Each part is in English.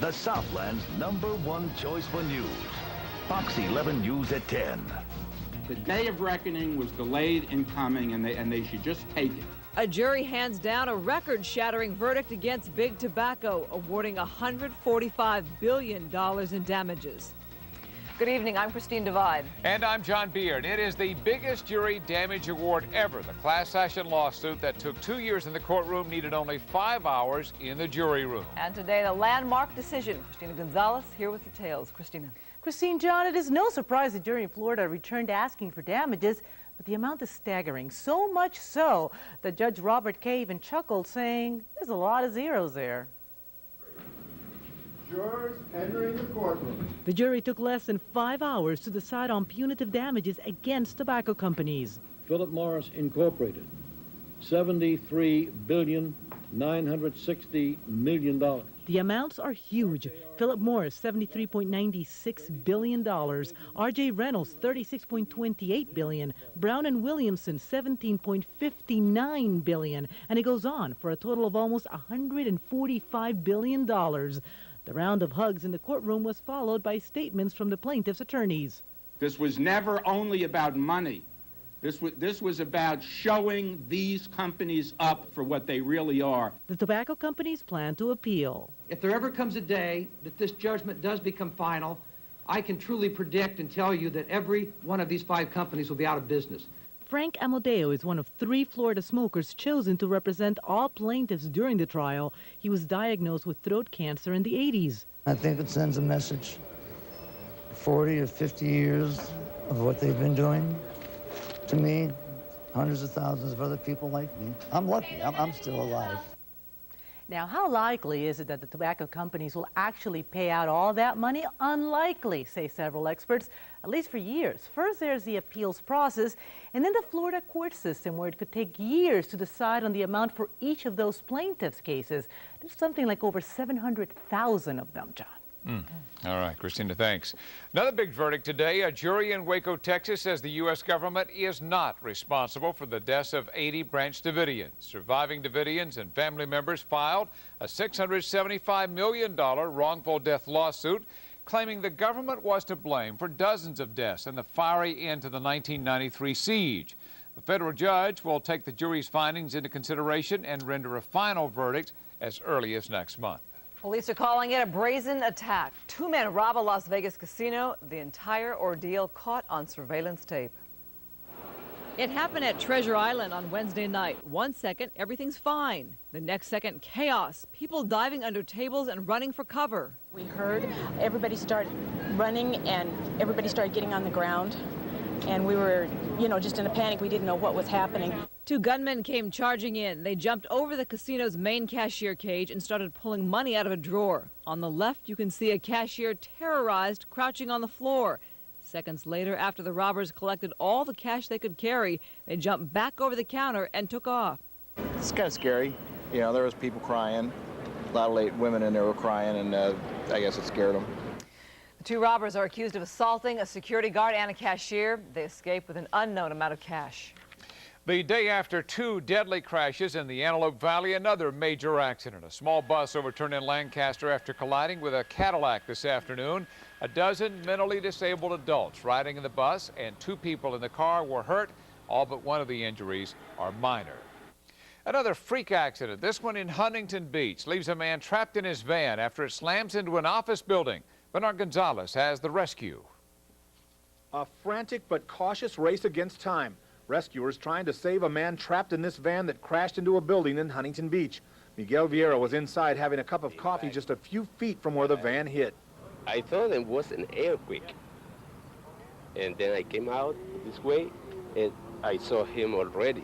the Southland's #1 choice for news. Fox 11 News at 10. The day of reckoning was delayed in coming, and they should just take it. A jury hands down a record-shattering verdict against Big Tobacco, awarding $145 billion in damages. Good evening, I'm Christine Divide. And I'm John Beard. It is the biggest jury damage award ever. The class action lawsuit that took 2 years in the courtroom needed only 5 hours in the jury room. And today, the landmark decision. Christina Gonzalez here with details. Christina. Christine, John, it is no surprise the jury in Florida returned asking for damages, but the amount is staggering. So much so that Judge Robert Kay even chuckled, saying there's a lot of zeros there. Jurors entering the courtroom. The jury took less than 5 hours to decide on punitive damages against tobacco companies. Philip Morris Incorporated, $73,960 million. The amounts are huge. Philip Morris, $73.96 billion. R.J. Reynolds, $36.28 billion. Brown and Williamson, $17.59 billion. And it goes on for a total of almost $145 billion. The round of hugs in the courtroom was followed by statements from the plaintiff's attorneys. This was never only about money. This was about showing these companies up for what they really are. The tobacco companies plan to appeal. If there ever comes a day that this judgment does become final, I can truly predict and tell you that every one of these 5 companies will be out of business. Frank Amodeo is one of 3 Florida smokers chosen to represent all plaintiffs during the trial. He was diagnosed with throat cancer in the 80s. I think it sends a message. 40 or 50 years of what they've been doing. To me, hundreds of thousands of other people like me. I'm lucky. I'm still alive. Now, how likely is it that the tobacco companies will actually pay out all that money? Unlikely, say several experts, at least for years. First, there's the appeals process, and then the Florida court system, where it could take years to decide on the amount for each of those plaintiffs' cases. There's something like over 700,000 of them, John. All right, Christina, thanks. Another big verdict today. A jury in Waco, Texas says the U.S. government is not responsible for the deaths of 80 Branch Davidians. Surviving Davidians and family members filed a $675 million wrongful death lawsuit claiming the government was to blame for dozens of deaths in the fiery end to the 1993 siege. The federal judge will take the jury's findings into consideration and render a final verdict as early as next month. Police are calling it a brazen attack. 2 men rob a Las Vegas casino. The entire ordeal caught on surveillance tape. It happened at Treasure Island on Wednesday night. 1 second, everything's fine. The next second, chaos. People diving under tables and running for cover. We heard everybody start running and everybody started getting on the ground. And we were, just in a panic. We didn't know what was happening. 2 gunmen came charging in. They jumped over the casino's main cashier cage and started pulling money out of a drawer. On the left, you can see a cashier terrorized, crouching on the floor. Seconds later, after the robbers collected all the cash they could carry, they jumped back over the counter and took off. It's kind of scary. There was people crying. A lot of women in there were crying, and I guess it scared them. The 2 robbers are accused of assaulting a security guard and a cashier. They escaped with an unknown amount of cash. The day after 2 deadly crashes in the Antelope Valley, another major accident. A small bus overturned in Lancaster after colliding with a Cadillac this afternoon. A dozen mentally disabled adults riding in the bus and 2 people in the car were hurt. All but one of the injuries are minor. Another freak accident, this one in Huntington Beach, leaves a man trapped in his van after it slams into an office building. Bernard Gonzalez has the rescue. A frantic but cautious race against time. Rescuers trying to save a man trapped in this van that crashed into a building in Huntington Beach. Miguel Vieira was inside having a cup of coffee just a few feet from where the van hit. I thought it was an earthquake. And then I came out this way and I saw him already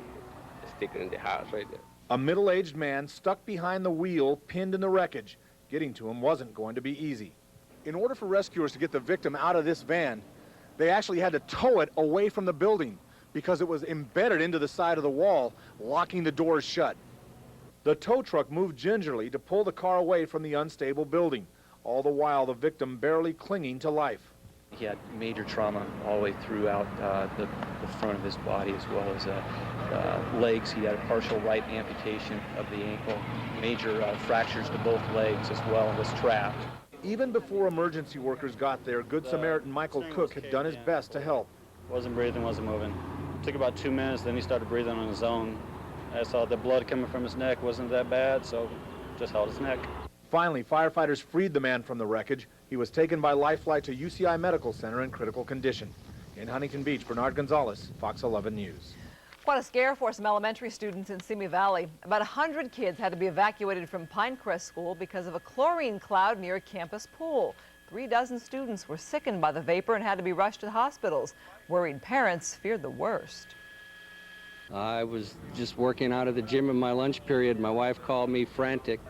sticking in the house right there. A middle-aged man stuck behind the wheel, pinned in the wreckage. Getting to him wasn't going to be easy. In order for rescuers to get the victim out of this van, they actually had to tow it away from the building, because it was embedded into the side of the wall, locking the doors shut. The tow truck moved gingerly to pull the car away from the unstable building, all the while the victim barely clinging to life. He had major trauma all the way throughout the front of his body, as well as legs. He had a partial right amputation of the ankle, major fractures to both legs as well, was trapped. Even before emergency workers got there, Good Samaritan Michael Cook had done his best to help. Wasn't breathing, wasn't moving. Took about 2 minutes, then he started breathing on his own. I saw the blood coming from his neck. Wasn't that bad, so just held his neck. Finally, firefighters freed the man from the wreckage. He was taken by life flight to UCI Medical Center in critical condition. In Huntington Beach, Bernard Gonzalez, Fox 11 News. Quite a scare for some elementary students in Simi Valley. About 100 kids had to be evacuated from Pinecrest School because of a chlorine cloud near a campus pool. 3 dozen students were sickened by the vapor and had to be rushed to hospitals. Worried parents feared the worst. I was just working out of the gym in my lunch period. My wife called me frantic.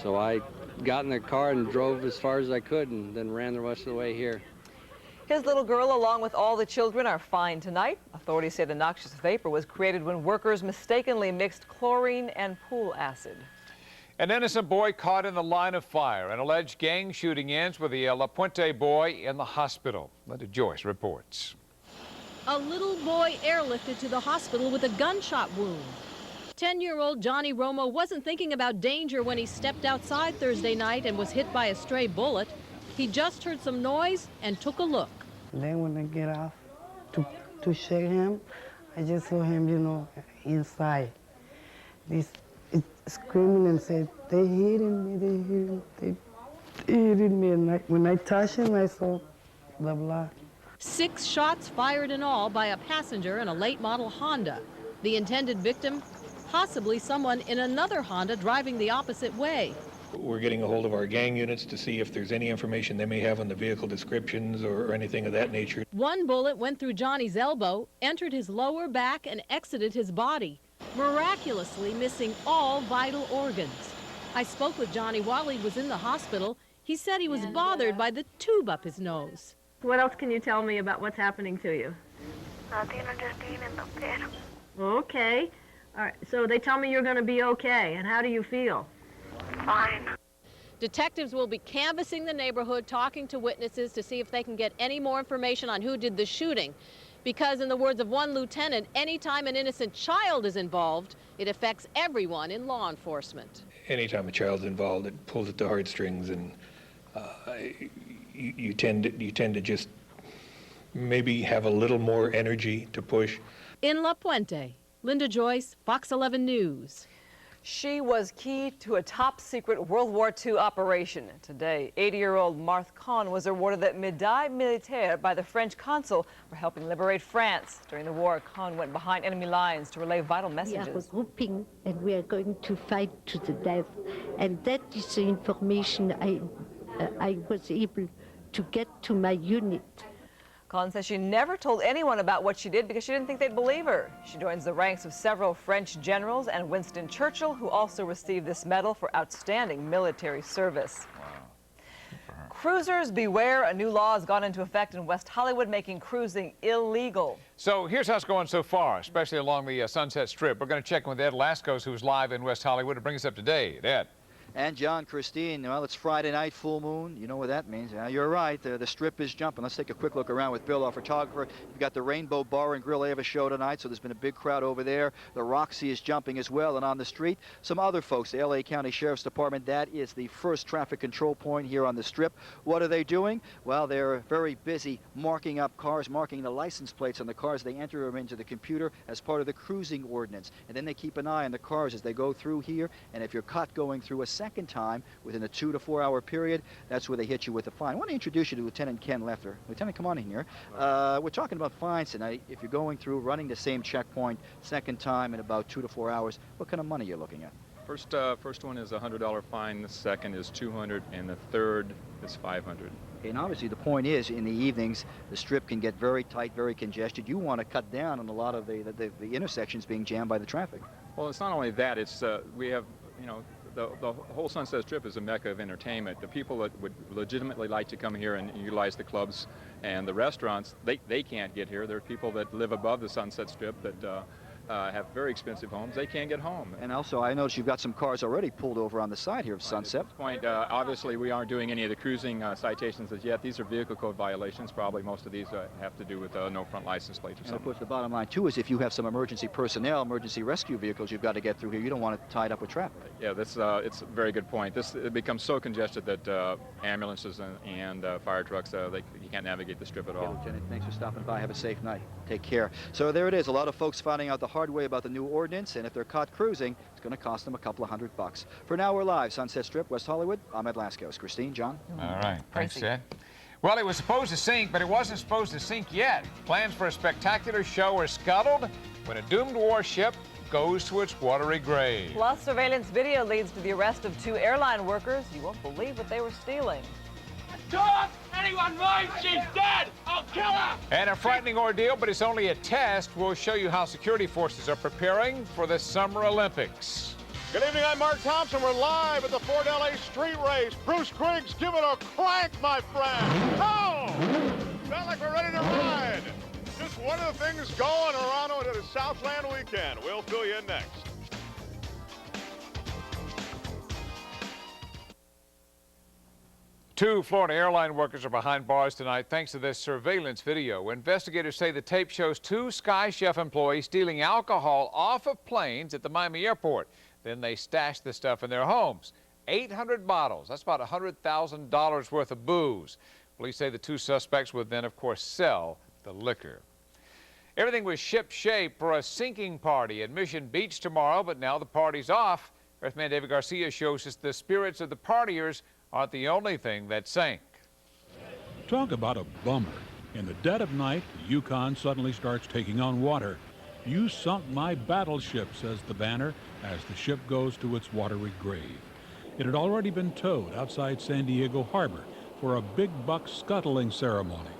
So I got in the car and drove as far as I could and then ran the rest of the way here. His little girl, along with all the children, are fine tonight. Authorities say the noxious vapor was created when workers mistakenly mixed chlorine and pool acid. An innocent boy caught in the line of fire. An alleged gang shooting ends with the La Puente boy in the hospital. Linda Joyce reports. A little boy airlifted to the hospital with a gunshot wound. 10-year-old Johnny Romo wasn't thinking about danger when he stepped outside Thursday night and was hit by a stray bullet. He just heard some noise and took a look. Then when I get off to shake him, I just saw him, you know, inside. He's screaming and said, "They hitting me, they hitting me." And when I touched him, I saw the blood. 6 shots fired in all by a passenger in a late model Honda. The intended victim, possibly someone in another Honda driving the opposite way. We're getting a hold of our gang units to see if there's any information they may have on the vehicle descriptions or anything of that nature. One bullet went through Johnny's elbow, entered his lower back, and exited his body, miraculously missing all vital organs. I spoke with Johnny while he was in the hospital. He said he was bothered by the tube up his nose. What else can you tell me about what's happening to you? Nothing, I'm just being in the bed. Okay. All right. So they tell me you're going to be okay. And how do you feel? Fine. Detectives will be canvassing the neighborhood, talking to witnesses to see if they can get any more information on who did the shooting. Because in the words of one lieutenant, anytime an innocent child is involved, it affects everyone in law enforcement. Anytime a child's involved, it pulls at the heartstrings, and you tend to just maybe have a little more energy to push. In La Puente, Linda Joyce, Fox 11 News. She was key to a top-secret World War II operation. Today, 80-year-old Marthe Kahn was awarded the Médaille Militaire by the French consul for helping liberate France. During the war, Kahn went behind enemy lines to relay vital messages. We are regrouping and we are going to fight to the death. And that is the information I was able to get to my unit. Kahn says she never told anyone about what she did because she didn't think they'd believe her. She joins the ranks of several French generals and Winston Churchill, who also received this medal for outstanding military service. Wow. Cruisers beware. A new law has gone into effect in West Hollywood, making cruising illegal. So here's how it's going so far, especially along the Sunset Strip. We're going to check in with Ed Lascos, who's live in West Hollywood, to bring us up to date. Ed. And John, Christine, well, it's Friday night, full moon. You know what that means. Yeah, you're right. The strip is jumping. Let's take a quick look around with Bill, our photographer. You've got the Rainbow Bar and Grill. They have a show tonight, so there's been a big crowd over there. The Roxy is jumping as well. And on the street, some other folks. The L.A. County Sheriff's Department, that is the first traffic control point here on the strip. What are they doing? Well, they're very busy marking up cars, marking the license plates on the cars. They enter them into the computer as part of the cruising ordinance. And then they keep an eye on the cars as they go through here. And if you're caught going through a second time, within a 2 to 4 hour period, that's where they hit you with a fine. I want to introduce you to Lieutenant Ken Lefter. Lieutenant, come on in here. We're talking about fines tonight. If you're going through, running the same checkpoint, second time in about 2 to 4 hours, what kind of money you're looking at? First one is a $100 fine, the second is $200, and the third is $500. And obviously the point is, in the evenings, the strip can get very tight, very congested. You want to cut down on a lot of the intersections being jammed by the traffic. Well, it's not only that, it's we have, you know, the whole Sunset Strip is a mecca of entertainment. The people that would legitimately like to come here and utilize the clubs and the restaurants, they can't get here. There are people that live above the Sunset Strip that have very expensive homes, they can't get home. And also, I noticed you've got some cars already pulled over on the side here of Sunset. At this point, obviously, we aren't doing any of the cruising citations as yet. These are vehicle code violations. Probably most of these have to do with no front license plate or something. And of course, the bottom line, too, is if you have some emergency personnel, emergency rescue vehicles you've got to get through here, you don't want it tied up with traffic. Yeah, it's a very good point. It becomes so congested that ambulances and fire trucks, you can't navigate the strip at all. Okay, Lieutenant, thanks for stopping by. Have a safe night. Take care. So there it is. A lot of folks finding out the hard way about the new ordinance, and if they're caught cruising, it's going to cost them a couple of $100. For now, we're live. Sunset Strip, West Hollywood. I'm Ed Lascaux. Christine, John. All right. Thanks, Ed. Well, it was supposed to sink, but it wasn't supposed to sink yet. Plans for a spectacular show are scuttled when a doomed warship goes to its watery grave. Plus, surveillance video leads to the arrest of 2 airline workers. You won't believe what they were stealing. Stop! Anyone moves, she's dead! I'll kill her! And a frightening ordeal, but it's only a test. We'll show you how security forces are preparing for the Summer Olympics. Good evening, I'm Mark Thompson. We're live at the Ford LA Street Race. Bruce Griggs, give it a crank, my friend. Oh! Sound like we're ready to ride. Just one of the things going around at the Southland weekend. We'll fill you in next. Two Florida airline workers are behind bars tonight thanks to this surveillance video. Investigators say the tape shows 2 Sky Chef employees stealing alcohol off of planes at the Miami airport. Then they stashed the stuff in their homes. 800 bottles. That's about $100,000 worth of booze. Police say the 2 suspects would then, of course, sell the liquor. Everything was ship-shape for a sinking party at Mission Beach tomorrow, but now the party's off. Earthman David Garcia shows us the spirits of the partiers aren't the only thing that sank. Talk about a bummer. In the dead of night, the Yukon suddenly starts taking on water. "You sunk my battleship," says the banner, as the ship goes to its watery grave. It had already been towed outside San Diego Harbor for a big buck scuttling ceremony.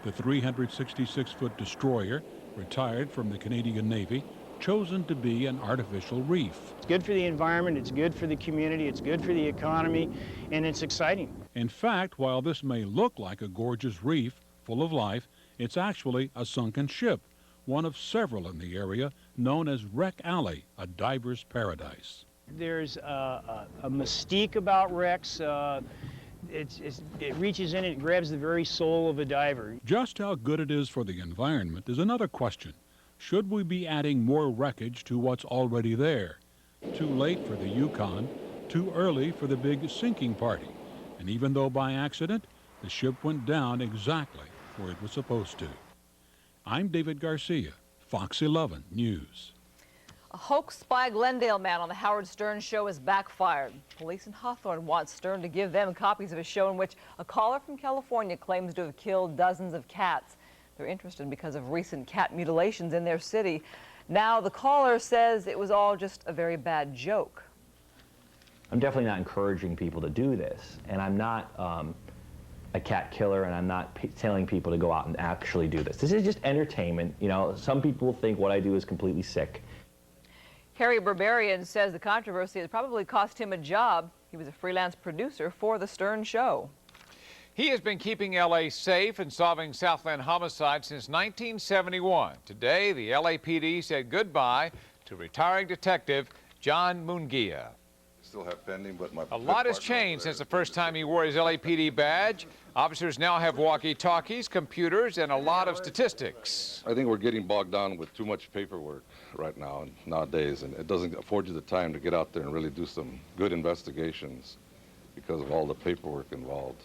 The 366-foot destroyer, retired from the Canadian Navy, chosen to be an artificial reef. It's good for the environment, it's good for the community, it's good for the economy, and it's exciting. In fact, while this may look like a gorgeous reef full of life, it's actually a sunken ship, one of several in the area, known as Wreck Alley, a diver's paradise. There's a mystique about wrecks. It reaches in, it grabs the very soul of a diver. Just how good it is for the environment is another question. Should we be adding more wreckage to what's already there? Too late for the Yukon, too early for the big sinking party. And even though by accident, the ship went down exactly where it was supposed to. I'm David Garcia, Fox 11 News. A hoax by a Glendale man on the Howard Stern show has backfired. Police in Hawthorne want Stern to give them copies of a show in which a caller from California claims to have killed dozens of cats. They're interested because of recent cat mutilations in their city. Now the caller says it was all just a very bad joke. I'm definitely not encouraging people to do this, and I'm not a cat killer, and I'm not telling people to go out and actually do this. This is just entertainment. You know, some people think what I do is completely sick. Harry Berberian says the controversy has probably cost him a job. He was a freelance producer for the Stern show. He has been keeping L.A. safe and solving Southland homicides since 1971. Today, the LAPD said goodbye to retiring detective John Munguia. Still have pending, but a lot has changed since the first time he wore his LAPD badge. Officers now have walkie-talkies, computers, and a lot of statistics. I think we're getting bogged down with too much paperwork right now and nowadays, and it doesn't afford you the time to get out there and really do some good investigations because of all the paperwork involved.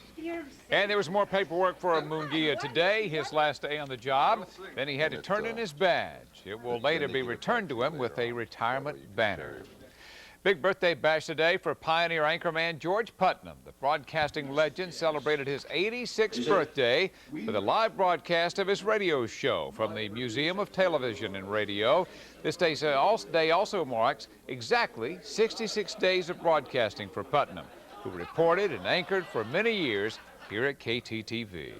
And there was more paperwork for Munguia today, his last day on the job. Then he had to turn in his badge. It will later be returned to him with a retirement banner. Big birthday bash today for pioneer anchorman George Putnam. The broadcasting legend celebrated his 86th birthday with a live broadcast of his radio show from the Museum of Television and Radio. This day also marks exactly 66 days of broadcasting for Putnam, who reported and anchored for many years here at KTTV.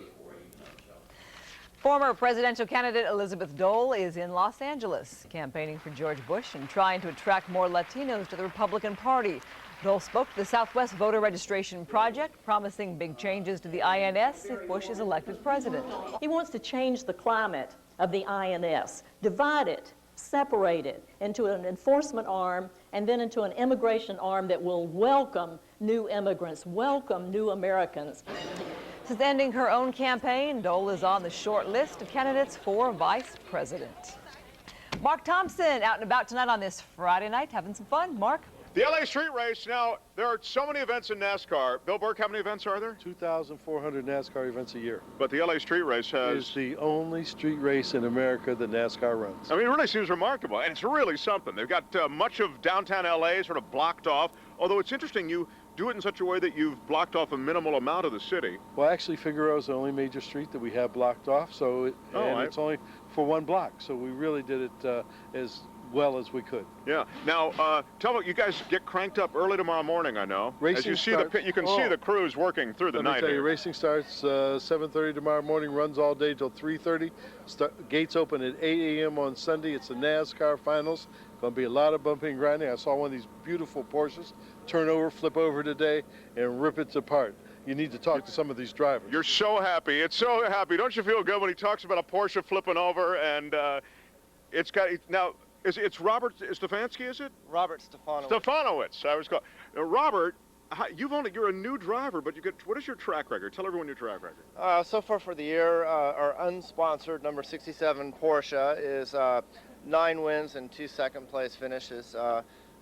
Former presidential candidate Elizabeth Dole is in Los Angeles, campaigning for George Bush and trying to attract more Latinos to the Republican Party. Dole spoke to the Southwest Voter Registration Project, promising big changes to the INS if Bush is elected president. He wants to change the climate of the INS, divide it, separated into an enforcement arm and then into an immigration arm that will welcome new immigrants, welcome new Americans. Since ending her own campaign, Dole is on the short list of candidates for vice president. Mark Thompson out and about tonight on this Friday night, having some fun. Mark? The LA street race. Now, there are so many events in NASCAR. Bill Burke, how many events are there? 2,400 NASCAR events a year. But the LA street race has... It's the only street race in America that NASCAR runs. I mean, it really seems remarkable, and it's really something. They've got much of downtown LA sort of blocked off, although it's interesting you do it in such a way that you've blocked off a minimal amount of the city. Well, actually, Figueroa is the only major street that we have blocked off, so it's only for one block, so we really did it as well as we could. Yeah. Now, tell me, you guys get cranked up early tomorrow morning, I know. Racing As you see you can see the crews working through the night. Let me tell you, here. racing starts 7:30 tomorrow morning, runs all day till 3:30. Gates open at 8 a.m. on Sunday. It's the NASCAR finals. Going to be a lot of bumping and grinding. I saw one of these beautiful Porsches turn over, flip over today, and rip it apart. You need to talk to some of these drivers. You're so happy. It's so happy. Don't you feel good when he talks about a Porsche flipping over and it's got now. It's Robert Stefanski, is it? Robert Stefanowicz. Stefanowicz, I was called. Robert, you're a new driver, but what is your track record? Tell everyone your track record. So far for the year, our unsponsored number 67 Porsche is 9 wins and 2 second-place finishes.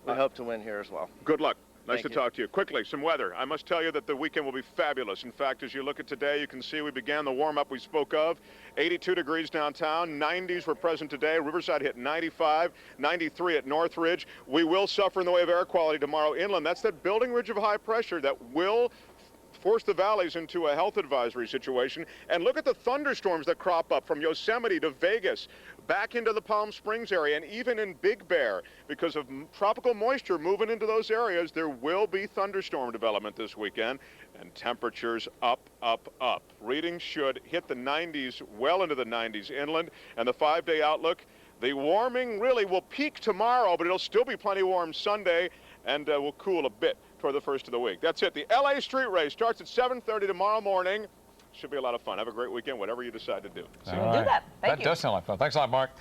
We hope to win here as well. Good luck. Nice Thank to talk to you. Quickly, some weather. I must tell you that the weekend will be fabulous. In fact, as you look at today, you can see we began the warm-up we spoke of. 82 degrees downtown. 90s were present today. Riverside hit 95, 93 at Northridge. We will suffer in the way of air quality tomorrow inland. That's that building ridge of high pressure that will force the valleys into a health advisory situation. And look at the thunderstorms that crop up from Yosemite to Vegas, back into the Palm Springs area, and even in Big Bear. Because of tropical moisture moving into those areas, there will be thunderstorm development this weekend, and temperatures up, up, up. Readings should hit the 90s, well into the 90s inland, and the 5-day outlook, the warming really will peak tomorrow, but it'll still be plenty warm Sunday, and will cool a bit toward the first of the week. That's it. The LA street race starts at 7:30 tomorrow morning. Should be a lot of fun. Have a great weekend, whatever you decide to do. Do that. Thank you. That does sound like fun. Thanks a lot, Mark.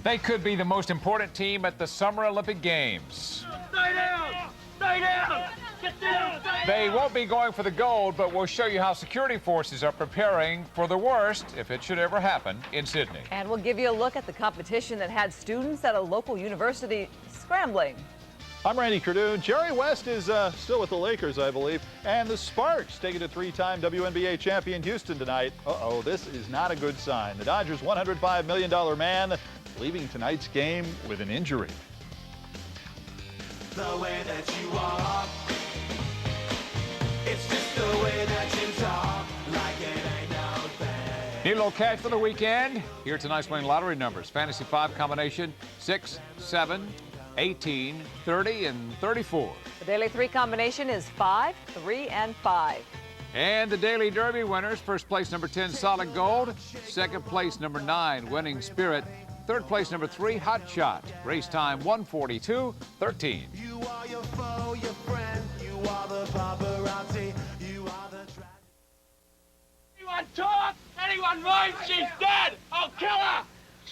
They could be the most important team at the Summer Olympic Games. Stay down! Stay down! Get down! They won't be going for the gold, but we'll show you how security forces are preparing for the worst if it should ever happen in Sydney. And we'll give you a look at the competition that had students at a local university scrambling. I'm Randy Cardoon. Jerry West is still with the Lakers, I believe. And the Sparks taking a 3-time WNBA champion Houston tonight. Uh-oh, this is not a good sign. The Dodgers' $105 million man leaving tonight's game with an injury. The way that you walk, it's just the way that you talk, like it ain't no thing. Need a little cash for the weekend? Here are tonight's winning lottery numbers. Fantasy 5 combination 6, 7, 18, 30, and 34. The Daily 3 combination is 5, 3, and 5. And the Daily Derby winners, first place number 10, Solid Gold. Second place number 9, Winning Spirit. Third place number 3, Hot Shot. Race time 1:42:13. You are your foe, your friend, you are the paparazzi, you are the Anyone talk? Anyone move? She's dead! I'll kill her!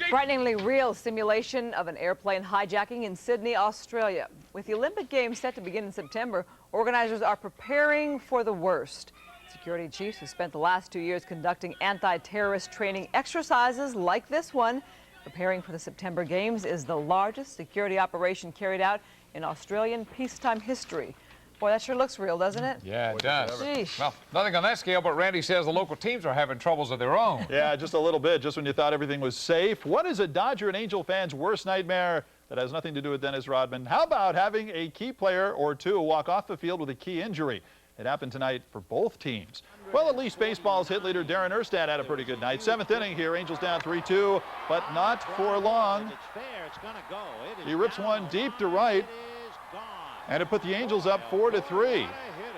Frighteningly real simulation of an airplane hijacking in Sydney, Australia. With the Olympic Games set to begin in September, organizers are preparing for the worst. Security chiefs have spent the last 2 years conducting anti-terrorist training exercises like this one. Preparing for the September Games is the largest security operation carried out in Australian peacetime history. Boy, that sure looks real, doesn't it? Yeah, it does. Sheesh. Well, nothing on that scale, but Randy says the local teams are having troubles of their own. Yeah, just a little bit, just when you thought everything was safe. What is a Dodger and Angel fan's worst nightmare? That has nothing to do with Dennis Rodman. How about having a key player or two walk off the field with a key injury? It happened tonight for both teams. Well, at least baseball's hit leader Darren Erstad had a pretty good night. 7th inning here, Angels down 3-2, but not for long. He rips one deep to right, and it put the Angels up 4-3.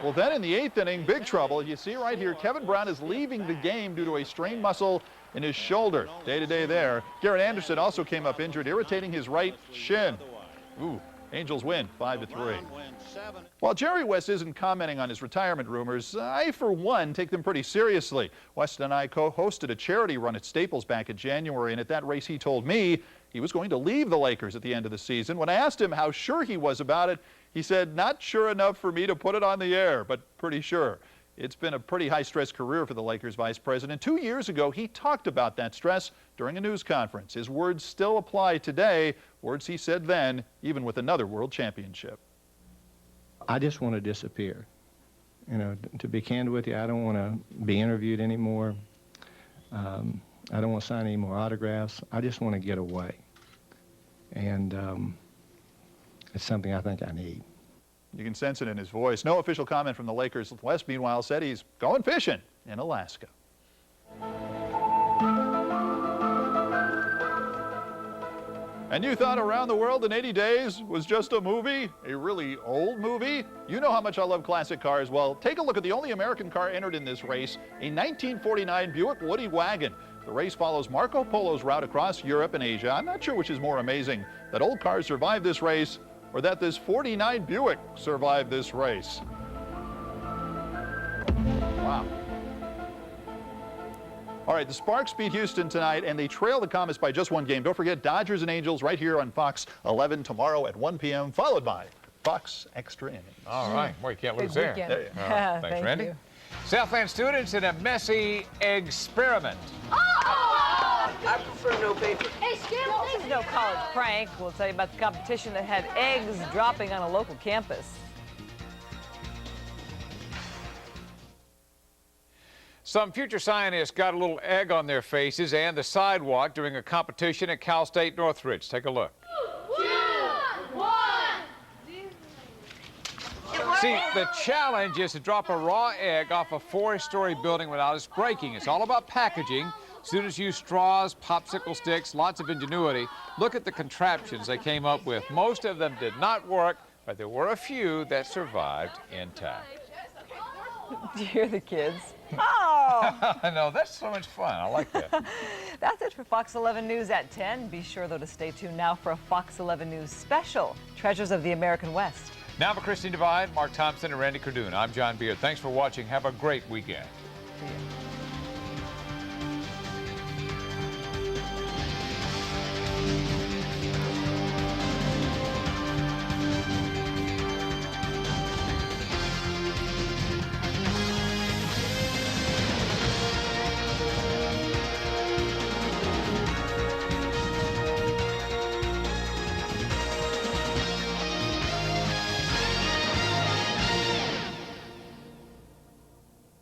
Well, then in the 8th inning, big trouble. You see right here, Kevin Brown is leaving the game due to a strained muscle in his shoulder. Day-to-day there. Garrett Anderson also came up injured, irritating his right shin. Ooh. Angels win 5-3. While Jerry West isn't commenting on his retirement rumors, I, for one, take them pretty seriously. West and I co-hosted a charity run at Staples back in January, and at that race he told me he was going to leave the Lakers at the end of the season. When I asked him how sure he was about it, he said, "Not sure enough for me to put it on the air, but pretty sure." It's been a pretty high-stress career for the Lakers vice president. 2 years ago, he talked about that stress during a news conference. His words still apply today, words he said then, even with another world championship. I just want to disappear. You know, to be candid with you, I don't want to be interviewed anymore. I don't want to sign any more autographs. I just want to get away. And it's something I think I need. You can sense it in his voice. No official comment from the Lakers. West, meanwhile, said he's going fishing in Alaska. And you thought Around the World in 80 Days was just a movie? A really old movie? You know how much I love classic cars. Well, take a look at the only American car entered in this race, a 1949 Buick Woody wagon. The race follows Marco Polo's route across Europe and Asia. I'm not sure which is more amazing, that old cars survived this race or that this 49 Buick survived this race. Wow. All right, the Sparks beat Houston tonight, and they trail the Comets by just one game. Don't forget, Dodgers and Angels right here on Fox 11 tomorrow at 1 p.m., followed by Fox Extra Innings. All right. Well, you can't lose there. Thanks, Thank Randy. you. Southland students in a messy experiment. I prefer no paper. Hey, Skip! This is no college prank. We'll tell you about the competition that had eggs dropping on a local campus. Some future scientists got a little egg on their faces and the sidewalk during a competition at Cal State Northridge. Take a look. 2, 1. See, the challenge is to drop a raw egg off a 4-story building without it breaking. It's all about packaging. Students use straws, popsicle sticks, lots of ingenuity. Look at the contraptions they came up with. Most of them did not work, but there were a few that survived intact. Do you hear the kids? Oh! I know, that's so much fun. I like that. That's it for Fox 11 News at 10. Be sure, though, to stay tuned now for a Fox 11 News special, Treasures of the American West. Now for Christine Divide, Mark Thompson, and Randy Cardoon. I'm John Beard. Thanks for watching. Have a great weekend. See you.